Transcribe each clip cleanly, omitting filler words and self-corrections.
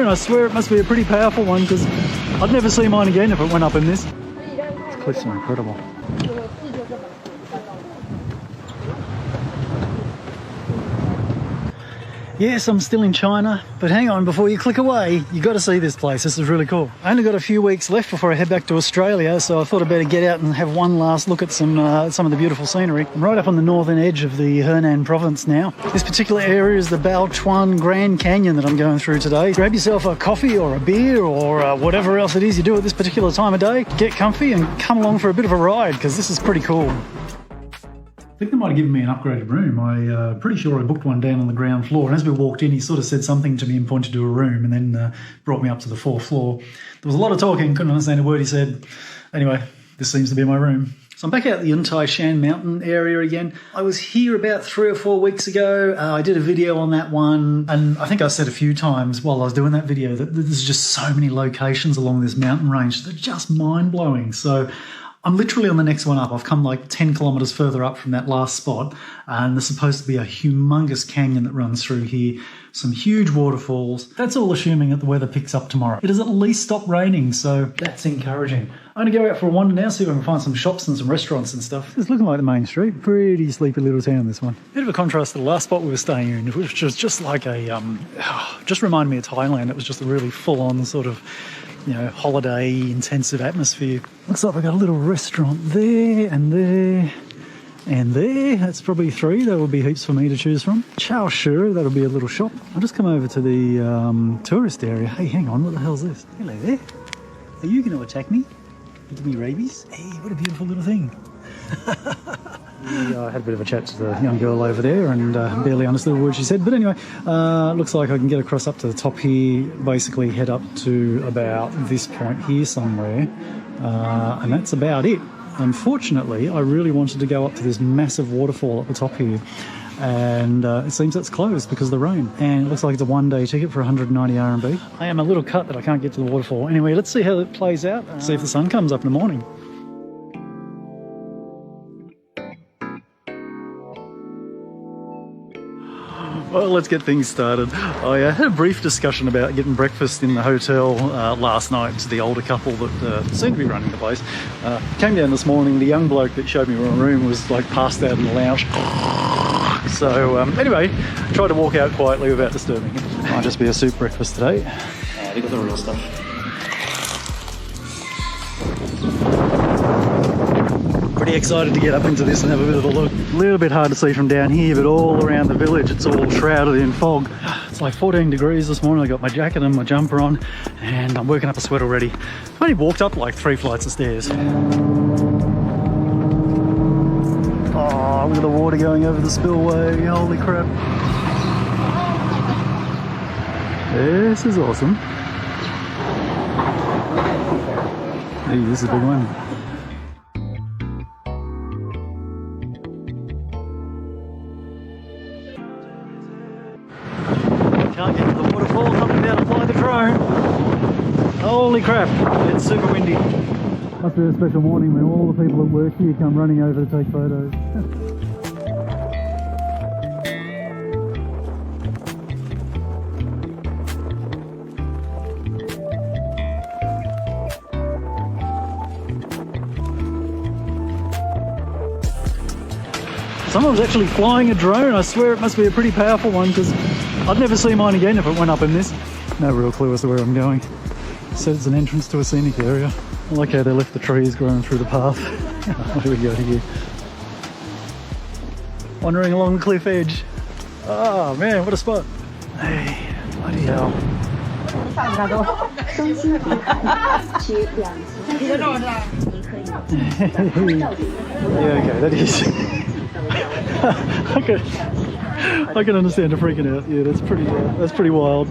drone. I swear it must be a pretty powerful one because I'd never see mine again if it went up in this. These cliffs are incredible. Yes, I'm still in China, but hang on, before you click away, you got to see this place. This is really cool. I only got a few weeks left before I head back to Australia, so I thought I'd better get out and have one last look at some of the beautiful scenery. I'm right up on the northern edge of the Henan province now. This particular area is the Baochuan Grand Canyon that I'm going through today. Grab yourself a coffee or a beer or whatever else it is you do at this particular time of day. Get comfy and come along for a bit of a ride, because this is pretty cool. I think they might have given me an upgraded room. I'm pretty sure I booked one down on the ground floor, and as we walked in, he sort of said something to me and pointed to a room, and then brought me up to the 4th floor. There was a lot of talking, couldn't understand a word he said. Anyway, this seems to be my room. So I'm back out at the Yuntai Shan Mountain area again. I was here about 3 or 4 weeks ago. I did a video on that one, and I think I said a few times while I was doing that video that there's just so many locations along this mountain range that are just mind-blowing. So I'm literally on the next one up. I've come like 10 kilometres further up from that last spot, and there's supposed to be a humongous canyon that runs through here, some huge waterfalls. That's all assuming that the weather picks up tomorrow. It has at least stopped raining, so that's encouraging. I'm going to go out for a wander now, see if I can find some shops and some restaurants and stuff. It's looking like the main street. Pretty sleepy little town, this one. Bit of a contrast to the last spot we were staying in, which was just like a, just reminded me of Thailand. It was just a really full-on sort of, you know, holiday intensive atmosphere. Looks like we've got a little restaurant there and there and there. That's probably 3. There will be heaps for me to choose from. Chao Shi, that'll be a little shop. I'll just come over to the tourist area. Hey, hang on, what the hell's this? Hello there. Are you going to attack me? Give me rabies? Hey, what a beautiful little thing. I had a bit of a chat to the young girl over there and barely understood a word she said. But anyway, looks like I can get across up to the top here, basically head up to about this point here somewhere. And that's about it. Unfortunately, I really wanted to go up to this massive waterfall at the top here. And it seems it's closed because of the rain. And it looks like it's a one-day ticket for 190 RMB. I am a little cut that I can't get to the waterfall. Anyway, let's see how it plays out. See if the sun comes up in the morning. Well, let's get things started. I had a brief discussion about getting breakfast in the hotel last night to the older couple that seemed to be running the place. Came down this morning, the young bloke that showed me my room was like passed out in the lounge. So anyway, tried to walk out quietly without disturbing him. Might just be a soup breakfast today. They got the real stuff. Pretty excited to get up into this and have a bit of a look. A little bit hard to see from down here, but all around the village it's all shrouded in fog. It's like 14 degrees this morning. I got my jacket and my jumper on and I'm working up a sweat already. I've only walked up like 3 flights of stairs. Oh, look at the water going over the spillway. Holy crap. This is awesome. Hey, this is a big one. Can't get to the waterfall, not without to fly the drone. Holy crap, it's super windy. Must be a special morning when all the people at work here come running over to take photos. Someone's actually flying a drone. I swear it must be a pretty powerful one because I'd never see mine again if it went up in this. No real clue as to where I'm going. Said it's an entrance to a scenic area. I like how they left the trees growing through the path. What do we got here? Wandering along the cliff edge. Oh man, what a spot. Hey, bloody hell. Yeah, okay, that is. I can understand her freaking out. Yeah, that's pretty wild.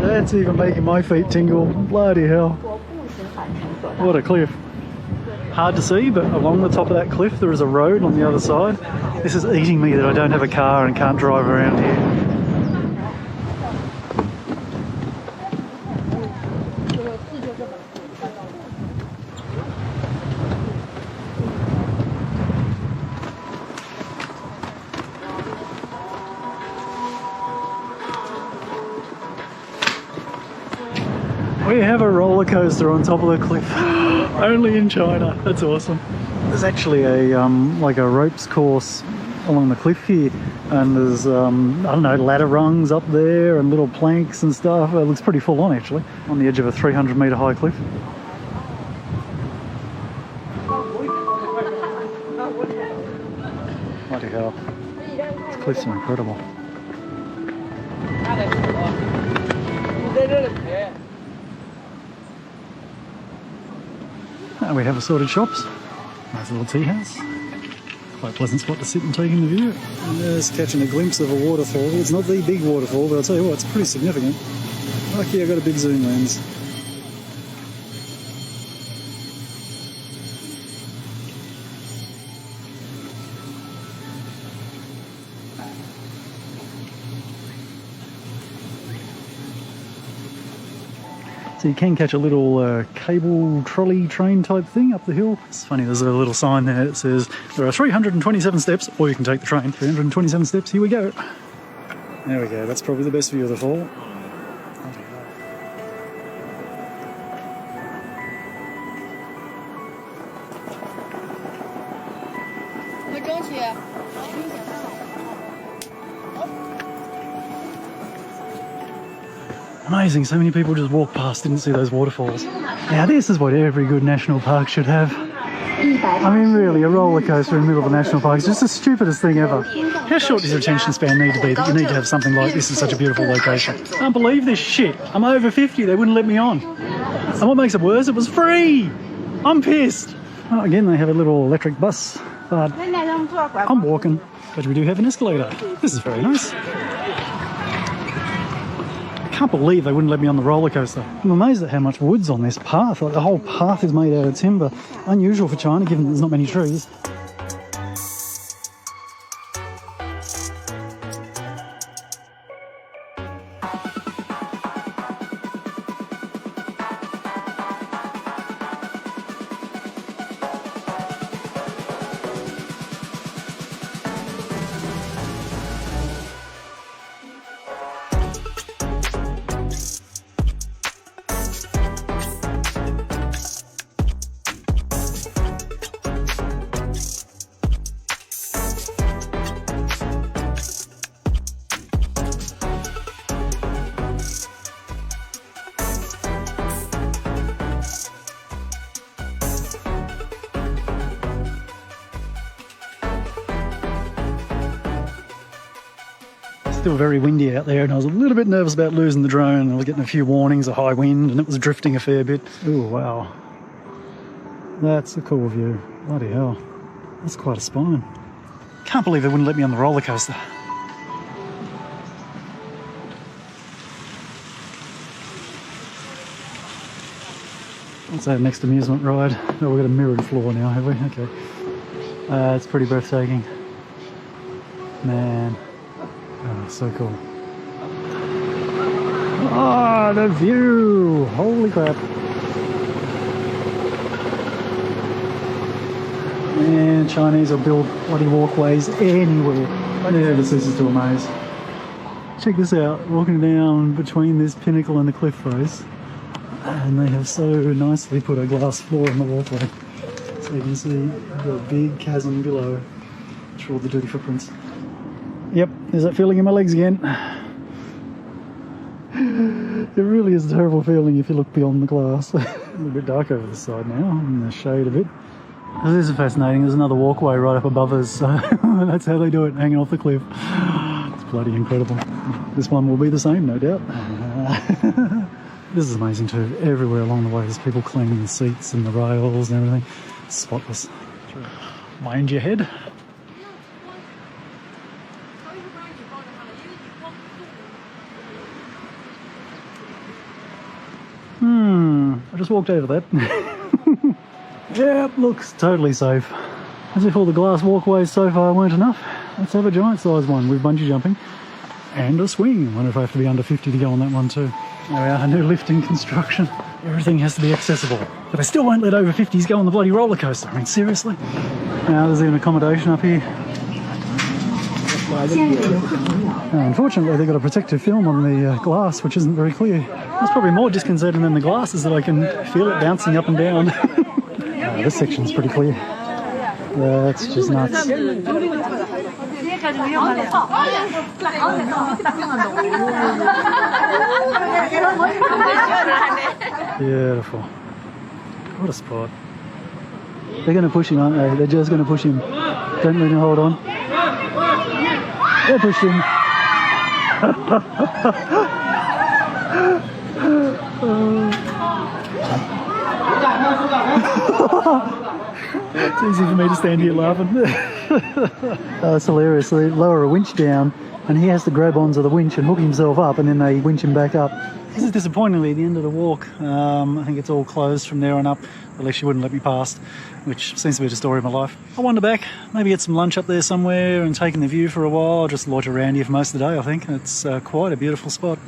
That's even making my feet tingle. Bloody hell. What a cliff. Hard to see, but along the top of that cliff there is a road on the other side. This is eating me that I don't have a car and can't drive around here. We have a roller coaster on top of the cliff. Only in China. That's awesome. There's actually a like a ropes course along the cliff here, and there's I don't know, ladder rungs up there and little planks and stuff. It looks pretty full on actually, on the edge of a 300-metre high cliff. Bloody hell. These cliffs are incredible. And we have assorted shops. Nice little tea house. Quite a pleasant spot to sit and take in the view. And there's catching a glimpse of a waterfall. It's not the big waterfall, but I'll tell you what, it's pretty significant. Lucky I got a big zoom lens. So you can catch a little cable trolley train type thing up the hill. It's funny, there's a little sign there that says there are 327 steps, or you can take the train. 327 steps, here we go. There we go, that's probably the best view of the fall. Amazing, so many people just walked past, didn't see those waterfalls. Now this is what every good national park should have. I mean really, a roller coaster in the middle of a national park is just the stupidest thing ever. How short does your attention span need to be that you need to have something like this in such a beautiful location? I can't believe this shit. I'm over 50, they wouldn't let me on. And what makes it worse, it was free! I'm pissed! Oh, again, they have a little electric bus, but I'm walking. But we do have an escalator. This is very nice. I can't believe they wouldn't let me on the roller coaster. I'm amazed at how much wood's on this path. Like the whole path is made out of timber. Unusual for China, given there's not many trees. Still very windy out there, and I was a little bit nervous about losing the drone. I was getting a few warnings of high wind and it was drifting a fair bit. Oh wow, that's a cool view. Bloody hell, that's quite a spine. Can't believe they wouldn't let me on the roller coaster. What's that next amusement ride? Oh, we've got a mirrored floor now, have we? Okay. It's pretty breathtaking. Man. Oh, so cool. Ah, the view! Holy crap. Man, Chinese will build bloody walkways anywhere. Yeah, this is to amaze. Check this out, walking down between this pinnacle and the cliff face. And they have so nicely put a glass floor on the walkway. So you can see the big chasm below. Through all the dirty footprints. Yep, there's that feeling in my legs again. It really is a terrible feeling if you look beyond the glass. A little bit dark over this side now, in the shade a bit. This is fascinating, there's another walkway right up above us, so that's how they do it, hanging off the cliff. It's bloody incredible. This one will be the same, no doubt. This is amazing too, everywhere along the way there's people cleaning the seats and the rails and everything. It's spotless. Mind your head. I just walked over that. Yeah, looks totally safe. As if all the glass walkways so far weren't enough, let's have a giant size one with bungee jumping and a swing. I wonder if I have to be under 50 to go on that one too. There we are, a new lift in construction. Everything has to be accessible. But they still won't let over 50s go on the bloody roller coaster. I mean, seriously? Now there's even accommodation up here. Unfortunately, they've got a protective film on the glass, which isn't very clear. That's probably more disconcerting than the glass, is that I can feel it bouncing up and down. This section's pretty clear. That's just nuts. Beautiful. What a spot. They're going to push him, aren't they? They're just going to push him. Don't let him hold on. They pushed him. It's easy for me to stand here laughing. It's hilarious. So they lower a winch down and he has to grab onto the winch and hook himself up, and then they winch him back up. This is disappointingly the end of the walk. I think it's all closed from there on up. At least she wouldn't let me past, which seems to be the story of my life. I wander back, maybe get some lunch up there somewhere and take in the view for a while. Just loiter around here for most of the day, I think. It's quite a beautiful spot.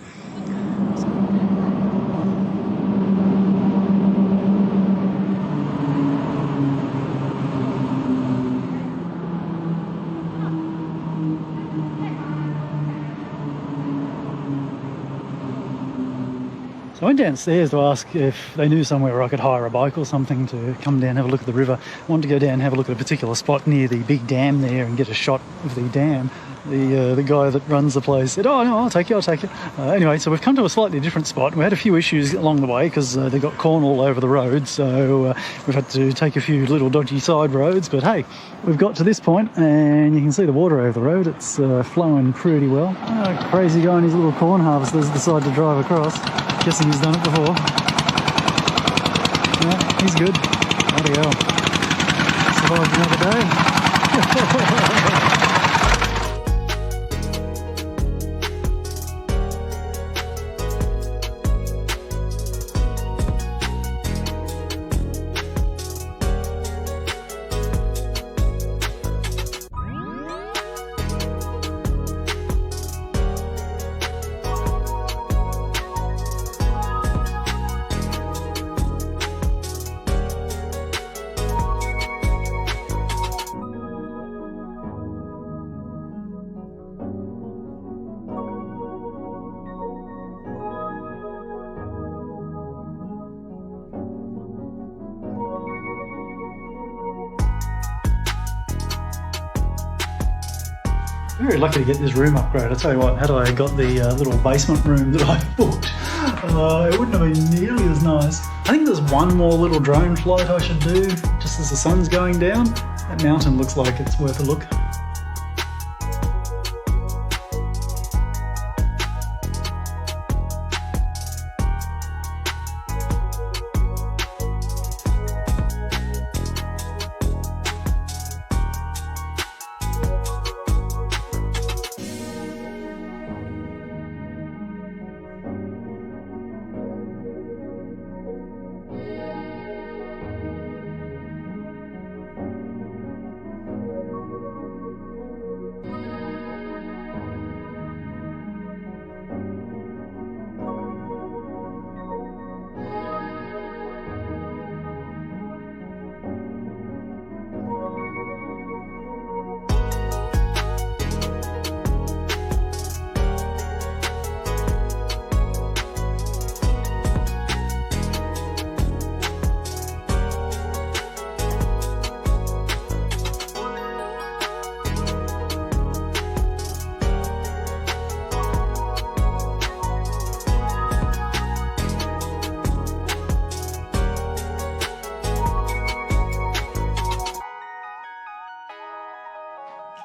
So I went downstairs to ask if they knew somewhere where I could hire a bike or something to come down and have a look at the river. I wanted to go down and have a look at a particular spot near the big dam there and get a shot of the dam. The guy that runs the place said, "Oh no, I'll take you." Anyway, so we've come to a slightly different spot. We had a few issues along the way because they got corn all over the road, so we've had to take a few little dodgy side roads. But hey, we've got to this point and you can see the water over the road. It's flowing pretty well. Crazy guy and his little corn harvesters decide to drive across. Guessing he's done it before. Yeah, he's good. Bloody hell. Survived another day. Very lucky to get this room upgrade. I'll tell you what, had I got the little basement room that I booked, it wouldn't have been nearly as nice. I think there's one more little drone flight I should do just as the sun's going down. That mountain looks like it's worth a look.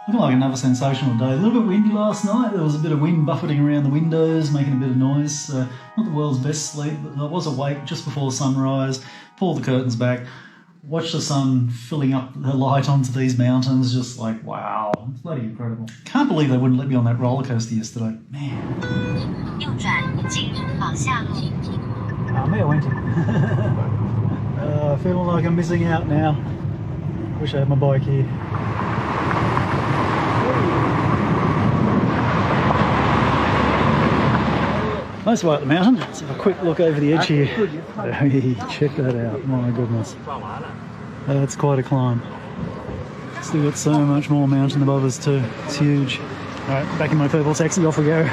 Looking like another sensational day. A little bit windy last night. There was a bit of wind buffeting around the windows, making a bit of noise. Not the world's best sleep, but I was awake just before sunrise, pulled the curtains back, watched the sun filling up the light onto these mountains, just like, wow, it's bloody incredible. Can't believe they wouldn't let me on that roller coaster yesterday. Man. I went feeling like I'm missing out now. Wish I had my bike here. Nice way up the mountain. Let's have a quick look over the edge here. Hey, check that out. My goodness. That's quite a climb. Still got so much more mountain above us too. It's huge. Alright, back in my purple taxi, off we go.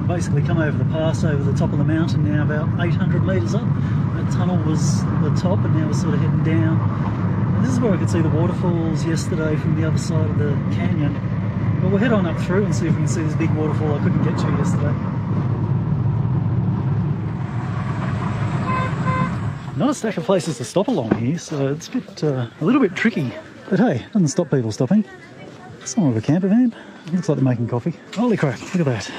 Basically come over the pass over the top of the mountain now, about 800 metres up. That tunnel was the top and now we're sort of heading down. And this is where I could see the waterfalls yesterday from the other side of the canyon. But we'll head on up through and see if we can see this big waterfall I couldn't get to yesterday. Nice stack of places to stop along here, so it's a little bit tricky. But hey, doesn't stop people stopping. Somewhat of a camper van. Looks like they're making coffee. Holy crap, look at that.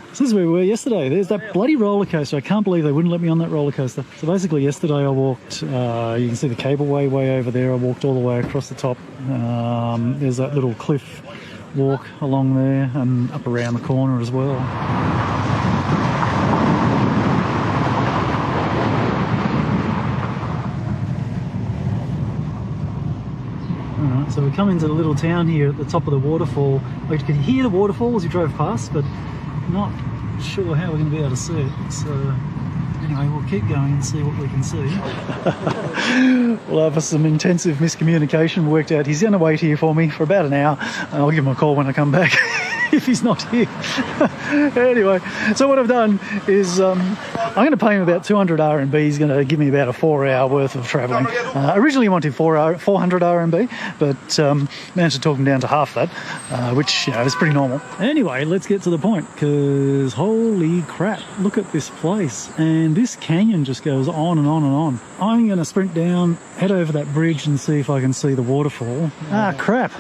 This is where we were yesterday. There's that bloody roller coaster. I can't believe they wouldn't let me on that roller coaster. So basically yesterday I walked, you can see the cableway way over there. I walked all the way across the top. There's that little cliff walk along there and up around the corner as well. Alright, so we come into the little town here at the top of the waterfall. You could hear the waterfall as you drove past, but not sure how we're going to be able to see it. So anyway, we'll keep going and see what we can see. Well, after some intensive miscommunication, worked out he's going to wait here for me for about an hour. I'll give him a call when I come back if he's not here. Anyway, so what I've done is I'm going to pay him about 200 RMB. He's going to give me about a 4-hour worth of travelling. Originally wanted 400 RMB, but managed to talk him down to half that, which, you know, is pretty normal. Anyway, let's get to the point, because holy crap, look at this place. And this canyon just goes on and on and on. I'm going to sprint down, head over that bridge and see if I can see the waterfall. Ah, crap.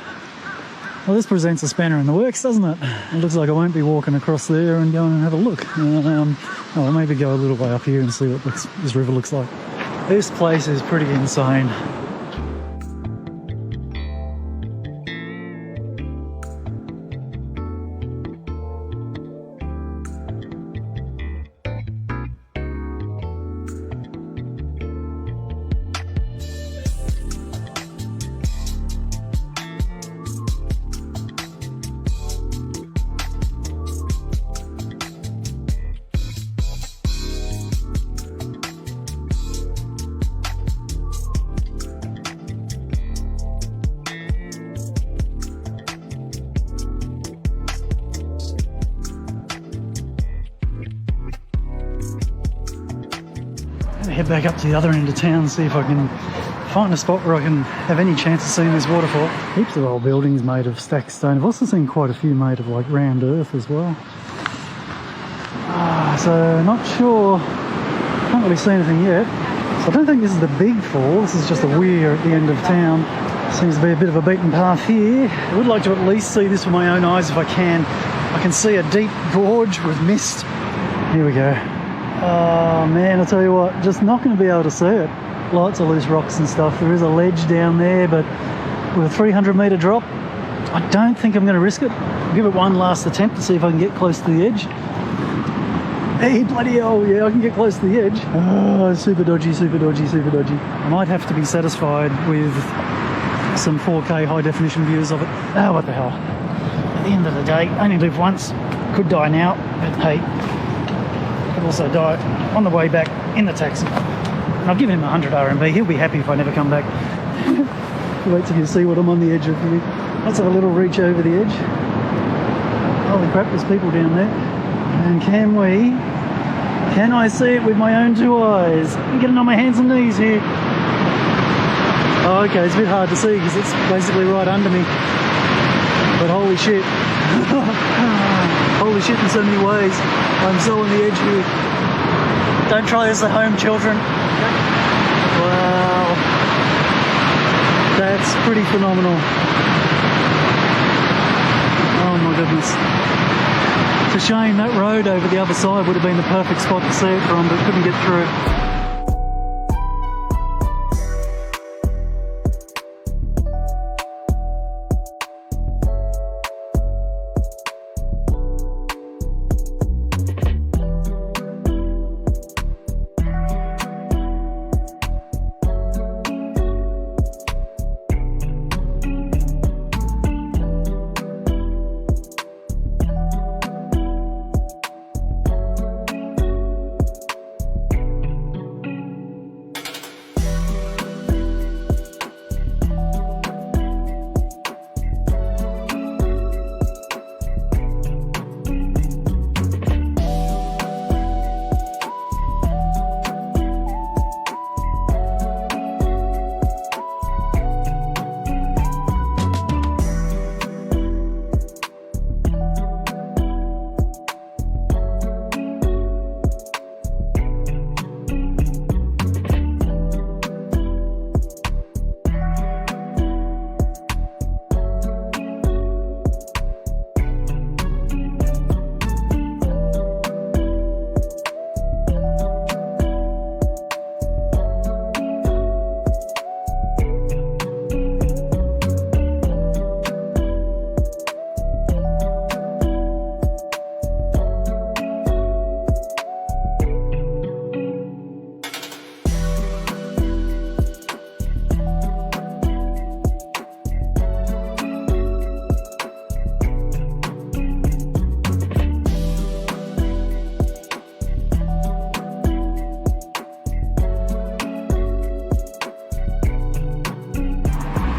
Well, this presents a spanner in the works, doesn't it? It looks like I won't be walking across there and going and have a look. I'll maybe go a little way up here and see what this river looks like. This place is pretty insane. Head back up to the other end of town and see if I can find a spot where I can have any chance of seeing this waterfall. Heaps of old buildings made of stacked stone. I've also seen quite a few made of like round earth as well. So not sure, can't really see anything yet. So I don't think this is the big fall, this is just a weir at the end of town. Seems to be a bit of a beaten path here. I would like to at least see this with my own eyes if I can. I can see a deep gorge with mist. Here we go. Oh man, I tell you what, just not going to be able to see it. Lots of loose rocks and stuff. There is a ledge down there, but with a 300 metre drop, I don't think I'm going to risk it. I'll give it one last attempt to see if I can get close to the edge. Hey, bloody hell, yeah, I can get close to the edge. Oh, super dodgy, super dodgy, super dodgy. I might have to be satisfied with some 4K high definition views of it. Oh, what the hell. At the end of the day, only live once. Could die now, but hey. Could also die on the way back in the taxi. And I've given him 100 RMB. He'll be happy if I never come back. Wait till you see what I'm on the edge of here. Let's have a little reach over the edge. Holy crap, there's people down there. And can I see it with my own two eyes? I'm getting on my hands and knees here. Oh, okay, it's a bit hard to see because it's basically right under me. But holy shit. Holy shit in so many ways. I'm so on the edge here. Don't try this at home, children. Wow. That's pretty phenomenal. Oh my goodness. It's a shame that road over the other side would have been the perfect spot to see it from, but couldn't get through.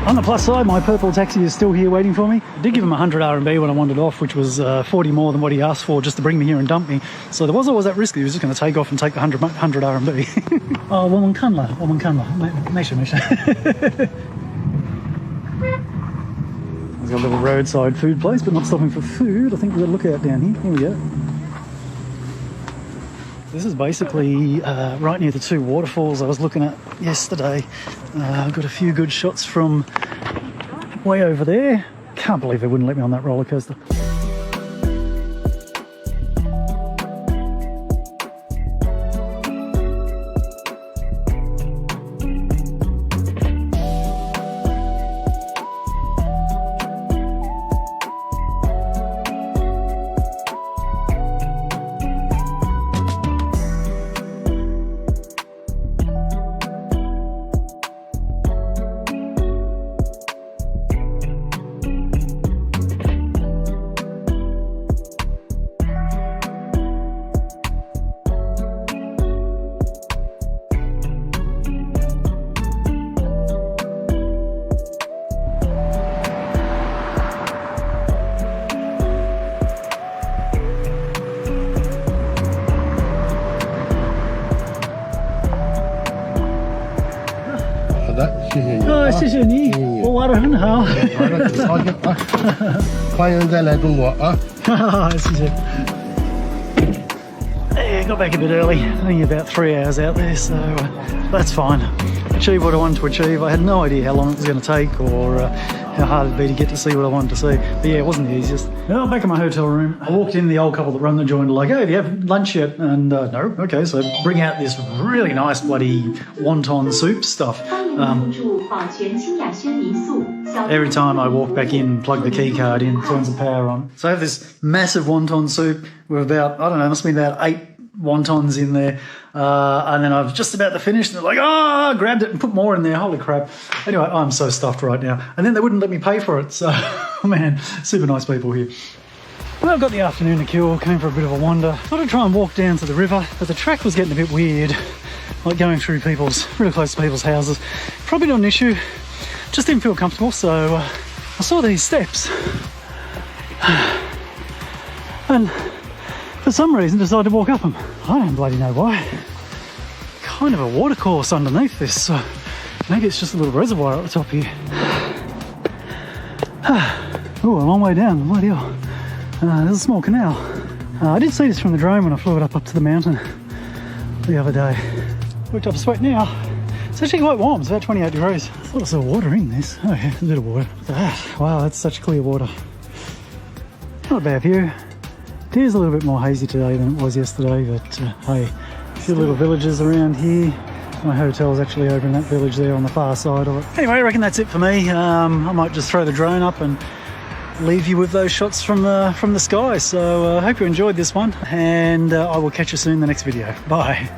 On the plus side, my purple taxi is still here waiting for me. I did give him 100 RMB when I wandered off, which was 40 more than what he asked for just to bring me here and dump me. So there was always that risk that he was just going to take off and take the 100 RMB. Oh, woman kanla. Mesha. There's got a little roadside food place, but not stopping for food. I think we've got a lookout down here. Here we go. This is basically right near the two waterfalls I was looking at yesterday. I've got a few good shots from way over there. Can't believe they wouldn't let me on that roller coaster. Oh, 谢谢你，我玩得很好。玩得很高兴啊！欢迎再来中国啊！谢谢。Yeah, got back a bit early. Only about 3 hours out there, so that's fine. Achieved what I wanted to achieve. I had no idea how long it was going to take or how hard it'd be to get to see what I wanted to see. But yeah, it wasn't the easiest. Well, back in my hotel room, I walked in, the old couple that run the joint are like, hey, have you had lunch yet? And no, okay, so bring out this really nice bloody wonton soup stuff. Every time I walk back in, plug the key card in, turns the power on. So I have this massive wonton soup with about, I don't know, must be about 8 wontons in there. And then I was just about to finish and they're like, oh, grabbed it and put more in there. Holy crap. Anyway, I'm so stuffed right now. And then they wouldn't let me pay for it. So, man, super nice people here. Well, I've got the afternoon to kill, came for a bit of a wander. Thought I'd try and walk down to the river, but the track was getting a bit weird. Like going through really close to people's houses. Probably not an issue. Just didn't feel comfortable, so I saw these steps. And for some reason decided to walk up them. I don't bloody know why. Kind of a water course underneath this, so maybe it's just a little reservoir at the top here. Oh, a long way down, bloody hell. There's a small canal. I did see this from the drone when I flew it up to the mountain the other day. Looked up a sweat now. It's actually quite warm, it's about 28 degrees. I thought I saw water in this. Oh yeah, a bit of water. Wow, that's such clear water. Not a bad view. It is a little bit more hazy today than it was yesterday, but hey, a few little villages around here. My hotel's actually over in that village there on the far side of it. Anyway, I reckon that's it for me. I might just throw the drone up and leave you with those shots from the sky. So I hope you enjoyed this one, and I will catch you soon in the next video. Bye.